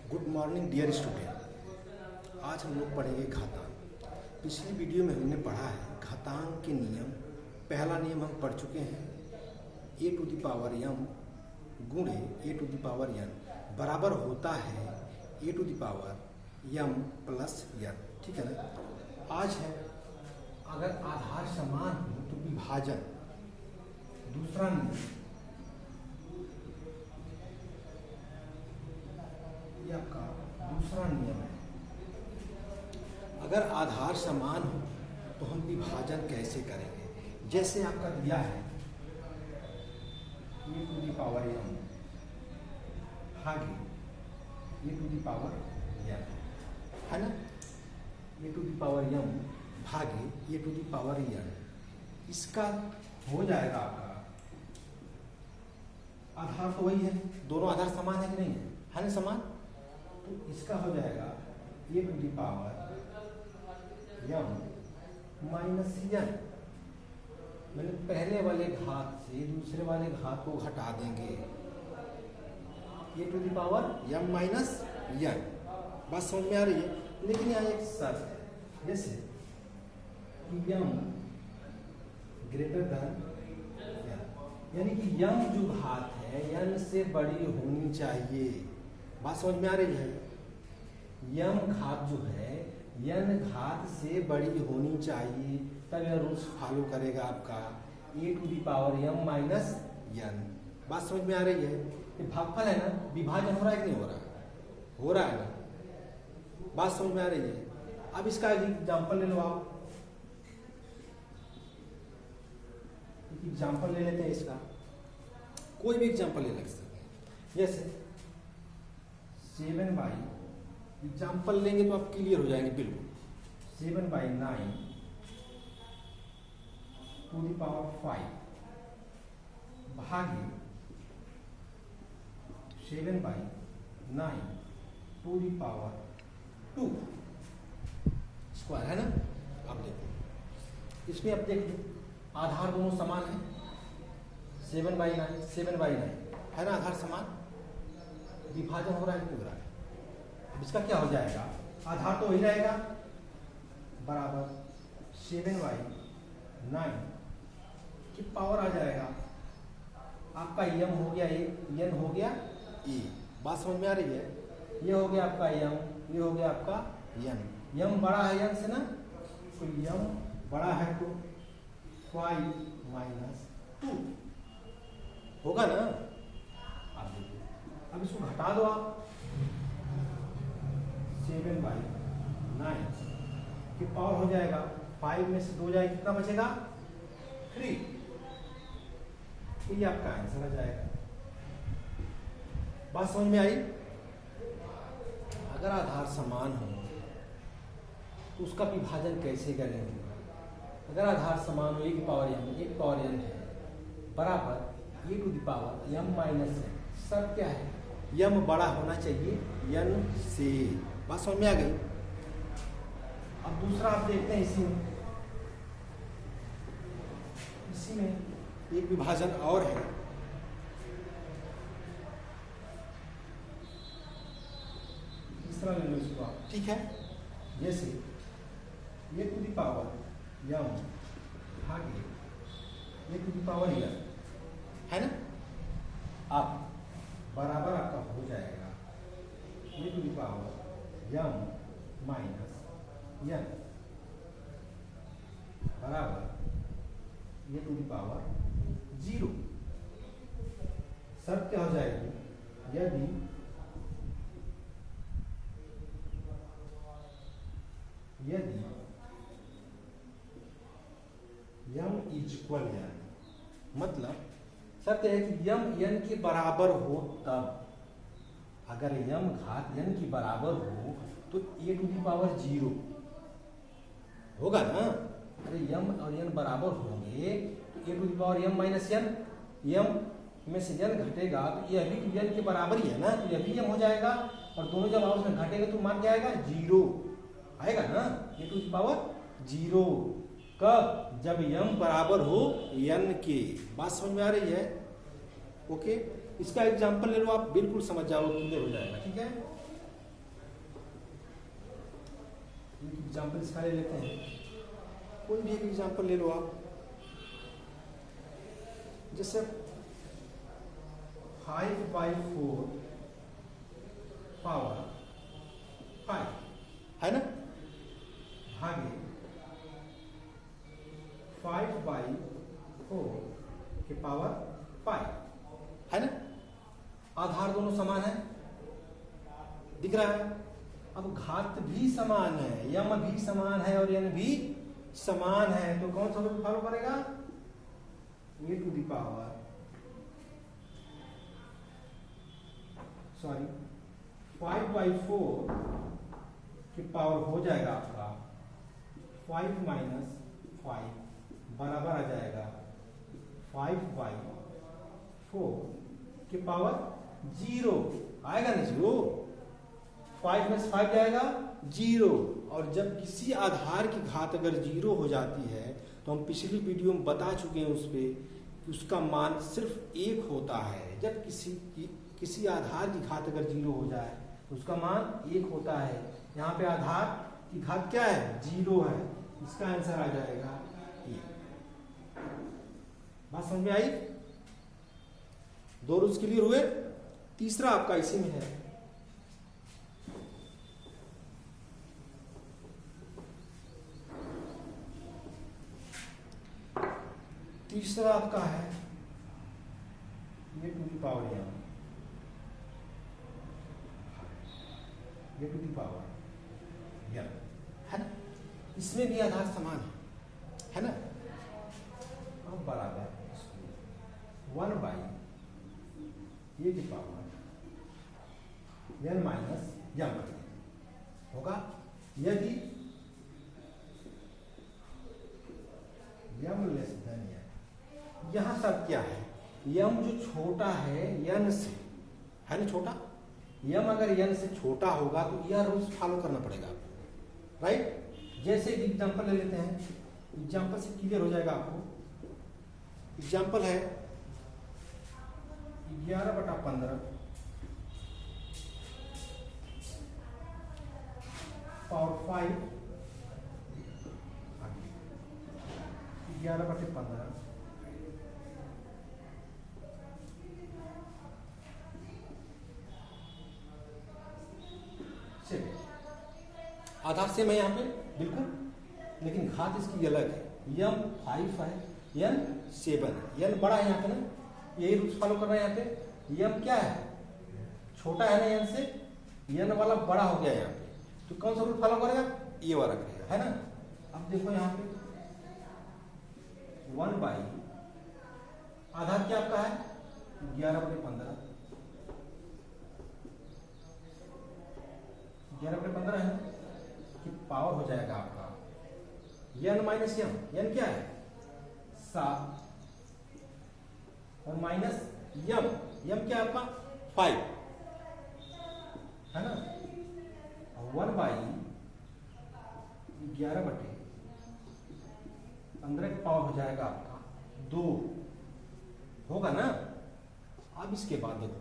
Good morning dear student. आज हम लोग पढ़ेंगे घातांक। पिछली वीडियो में हमने पढ़ा है घातांक के नियम। पहला नियम हम पढ़ चुके हैं, a to the power m गुणे a to the power n बराबर होता है a to the power m plus n। ठीक है ना। आज है अगर आधार समान हो तो विभाजन। दूसरा नियम ये आपका दूसरा नियम है, अगर आधार समान हो तो हम विभाजन कैसे करेंगे। जैसे आपका दिया है e to the power m भागे e to the power n, है ना। e to the power m भागे e to the power n, इसका हो जाएगा आपका आधार तो वही है, दोनों आधार समान है कि नहीं है ना, समान। तो इसका हो जाएगा a to the power m minus n। मैंने पहले वाले घात से दूसरे वाले घात को घटा देंगे, a to the power m minus n। बात समझ में आ रही है। लेकिन यहाँ एक शर्त है, जैसे m ग्रेटर देन n, यानी कि m जो घात है n से बड़ी होनी चाहिए। बात समझ में आ रही है। m घात जो है n घात से बड़ी होनी चाहिए, तब यह रूल्स फॉलो करेगा आपका a to the power m minus n। बात समझ में आ रही है। ये भागफल है ना, विभाजन हो रहा है कि नहीं हो रहा है, हो रहा है ना। बात समझ में आ रही है। अब इसका एग्जाम्पल ले लो आप, एग्जाम्पल ले लेते हैं इसका, कोई भी एग्जाम्पल ले सकते हैं। जैसे 7/, एग्जाम्पल लेंगे तो आप क्लियर हो जाएंगे बिल्कुल। 7/9 टू दी पावर 5 भागे 7/9 टू दी पावर 2 स्क्वायर, है ना। आप देखो इसमें, आप देखो आधार दोनों समान है, 7/9 है ना, आधार समान। विभाजन हो रहा है क्यों हो रहा है। अब इसका क्या हो जाएगा, आधार तो वही रहेगा, बराबर 7/9 की पावर आ जाएगा आपका m हो गया a, n हो गया a। बात समझ में आ रही है। ये हो गया आपका m, ये हो गया आपका n। m बड़ा है n से ना, तो m बड़ा है तो 5 माइनस 2 होगा ना। आप देखिए, अब इसको घटा दो आप, 7/9 की पावर हो जाएगा 5 में से 2 जाए कितना बचेगा, 3। तो ये आपका आंसर आ जाएगा। बात समझ में आई। अगर आधार समान हो तो उसका विभाजन कैसे करेंगे। अगर आधार समान हो, एक पावर n है बराबर a to the power m minus n। सब क्या है, m बड़ा होना चाहिए n से। बात समझ में आ गई। अब दूसरा आप देखते हैं, इसी में एक विभाजन और है। तीसरा ले लो इसको आप, ठीक है। जैसे a to the power m भागे a to the power n, है ना। अब बराबर आपका हो जाएगा a to the power m minus n बराबर ए टू दी पावर 0। सब क्या हो जाएगी, यदि m इक्वल n, मतलब शर्त है कि m n के बराबर हो तब। अगर m घात n की बराबर हो तो ए टू दी पावर 0 होगा ना। अरे m और n बराबर होंगे तो a to the power m minus n, m में से n घटेगा तो यह भी n के बराबर ही है ना, तो यह भी m हो जाएगा। और दोनों जब आपस में घटेगा तो मान क्या आएगा, 0 आएगा ना, ए टू दी पावर 0। कब, जब m बराबर हो n के। बात समझ में आ रही है। ओके, इसका एग्जाम्पल ले लो आप, बिल्कुल समझ जाओ, क्लियर हो जाएगा। ठीक है। एग्जाम्पल इसका ले लेते हैं, कोई भी एक एग्जाम्पल ले लो आप। जैसे 5/4 पावर 5 है ना, भागे 5/4 के पावर 5 है ना। आधार दोनों समान है, दिख रहा है। अब घात भी समान है, यम भी समान है और यन भी समान है, तो कौन सा रूल फॉलो करेगा? a टू द पावर 5/4 की पावर हो जाएगा आपका 5 - 5 बराबर आ जाएगा 5/4 की पावर 0 आएगा ना, 0 5 में 5 जाएगा 0। और जब किसी आधार की घात अगर 0 हो जाती है तो हम पिछली वीडियो में बता चुके हैं उस पे कि उसका मान सिर्फ 1 होता है। जब किसी आधार की घात अगर 0 हो जाए तो उसका मान 1 होता है। यहाँ पे आधार की घात क्या है? 0 है, इसका आंसर आ जाएगा 1। बात समझ में आई? 2 रूल्स क्लियर हुए। तीसरा आपका इसी में है, तीसरा आपका है ये टू दी पावर यम, ये टू दी पावर यम है ना। इसमें भी आधार समान है ना। अब बराबर 1/, ये की पावर n माइनस यम होगा। यदि यम लेस देन n, यहां सब क्या है? यम जो छोटा है n से, है ना, छोटा। यम अगर n से छोटा होगा तो यह रूल्स फॉलो करना पड़ेगा, राइट। जैसे एग्जांपल ले लेते हैं, एग्जांपल से क्लियर हो जाएगा आपको। एग्जांपल है 11/15 पावर 5, 11/15 से आधार सेम है यहाँ पे बिल्कुल, लेकिन घात इसकी अलग है। यम 5 है, यन 7 है, यन बड़ा है यहाँ पे ना, यही रूल्स फॉलो कर रहे हैं यहाँ पे। यम क्या है? छोटा है ना यन से, यन वाला बड़ा हो गया यहाँ पे, तो कौन सा रूल फॉलो करेगा? ये वाला करेगा, है ना। अब देखो यहाँ पे 1/, आधार क्या आपका है? 11/15, 11/15 है कि पावर हो जाएगा आपका n माइनस यम। n क्या है? 7 और माइनस यम, यम क्या आपका? 5 है ना। 1/11/15 पावर हो जाएगा आपका 2 होगा ना। अब इसके बाद देखो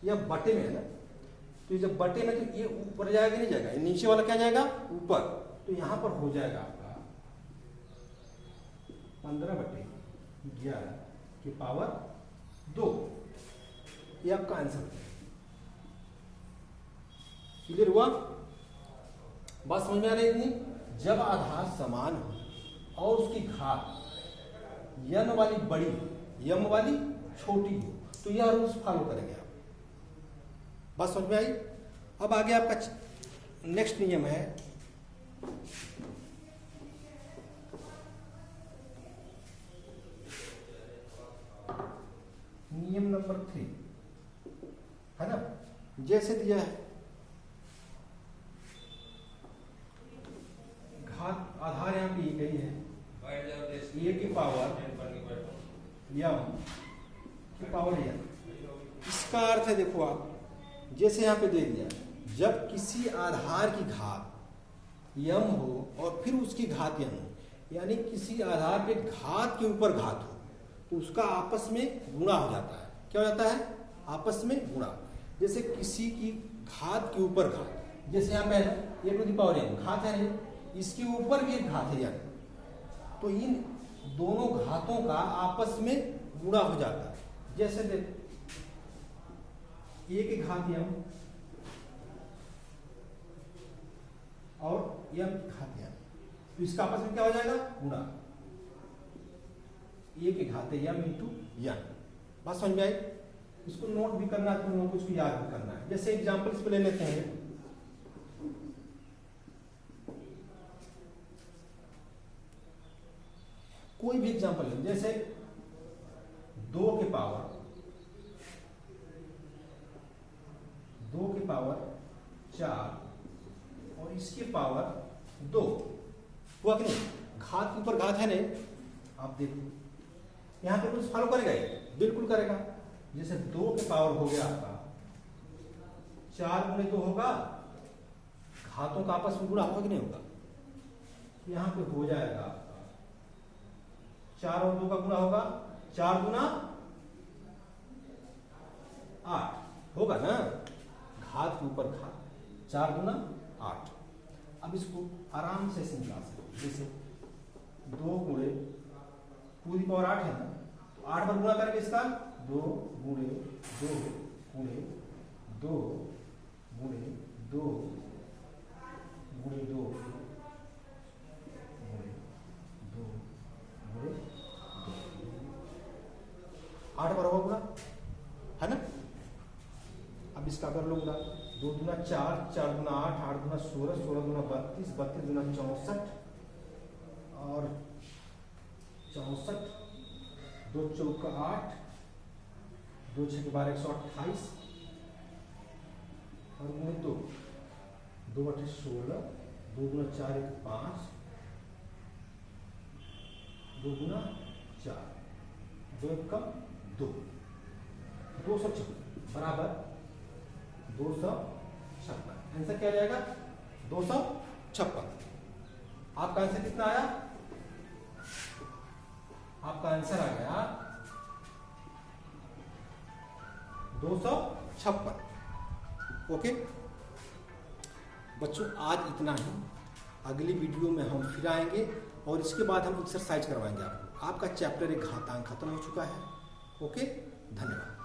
यह बटे में है ना, तो जब बटे में तो ये ऊपर जाएगा नहीं जाएगा, नीचे वाला क्या जाएगा? ऊपर। तो यहां पर हो जाएगा आपका 15/11 की पावर 2। ये आपका आंसर है। क्लियर हुआ? बात समझ में आ रही है इतनी? जब आधार समान हो और उसकी घात यन वाली बड़ी, यम वाली छोटी हो, तो यह रूल्स फॉलो करेंगे आप। बात समझ में आई? अब आगे आपका नेक्स्ट नियम है नियम नंबर 3, है ना। जैसे दिया है घात आधार यहाँ पे एक ही है, ए की पावर यम की पावर यन। इसका अर्थ है देखो आप, जैसे यहाँ पे दे दिया, जब किसी आधार की घात यम हो और फिर उसकी घात यन हो, यानी किसी आधार पे घात के ऊपर घात हो, तो उसका आपस में गुणा हो जाता है। क्या हो जाता है? आपस में गुणा। जैसे किसी की घात के ऊपर घात, जैसे यहाँ पे है a to the power n, घात है इसके ऊपर भी एक घात है n, तो इन दोनों घातों का आपस में गुणा हो जाता है। जैसे देख a की घात m और m की घात n, तो इसका आपस में क्या हो जाएगा? गुणा। a की घात m इंटू n। बात समझ में आई? इसको नोट भी करना है, तुम लोगों को इसको याद भी करना है। जैसे एग्जाम्पल इस पे ले लेते हैं, कोई भी एग्जाम्पल ले, जैसे 2 के पावर 4 और इसके पावर 2 हुआ कि नहीं? घात के ऊपर घात है नहीं, आप देखो यहां पे कुछ फॉलो करेगा ये? बिल्कुल करेगा। जैसे 2 के पावर हो गया आपका 4 गुणे 2 होगा, घातों का आपस में गुणा होगा कि नहीं होगा? यहां पे हो जाएगा आपका 4 और 2 का गुणा होगा, 4 गुना 8 होगा ना, घात के ऊपर घात, 4 गुना 8। अब इसको आराम से निकाल सकते, जैसे 2 गुणे पूरी पावर 8 है ना, तो 8 पर गुणा करेंगे इसका, 2 गुणे 2 गुणे 2 गुणे 2 गुणे 2 गुणे 2 गुणे 2, 8 पर होगा गुणा, है ना? अब इसका कर लो गुणा, 2 गुना 4, 4 गुना 8, 8 गुना 16, 16 गुना 32, 32 गुना 64 और 64, 2 चौका 8, 2 छः 12, 128 और गुणे 2, 2 8 16, 2 गुना 4 1 5, 2 गुना 4, 2 1 2, 256 बराबर 256। आंसर क्या जाएगा? 256। आपका आंसर कितना आया? आपका आंसर आ गया 256। ओके बच्चों, आज इतना ही। अगली वीडियो में हम फिर आएंगे और इसके बाद हम एक्सरसाइज करवाएंगे आपको। आपका चैप्टर 1 घातांक खत्म हो चुका है। ओके, धन्यवाद।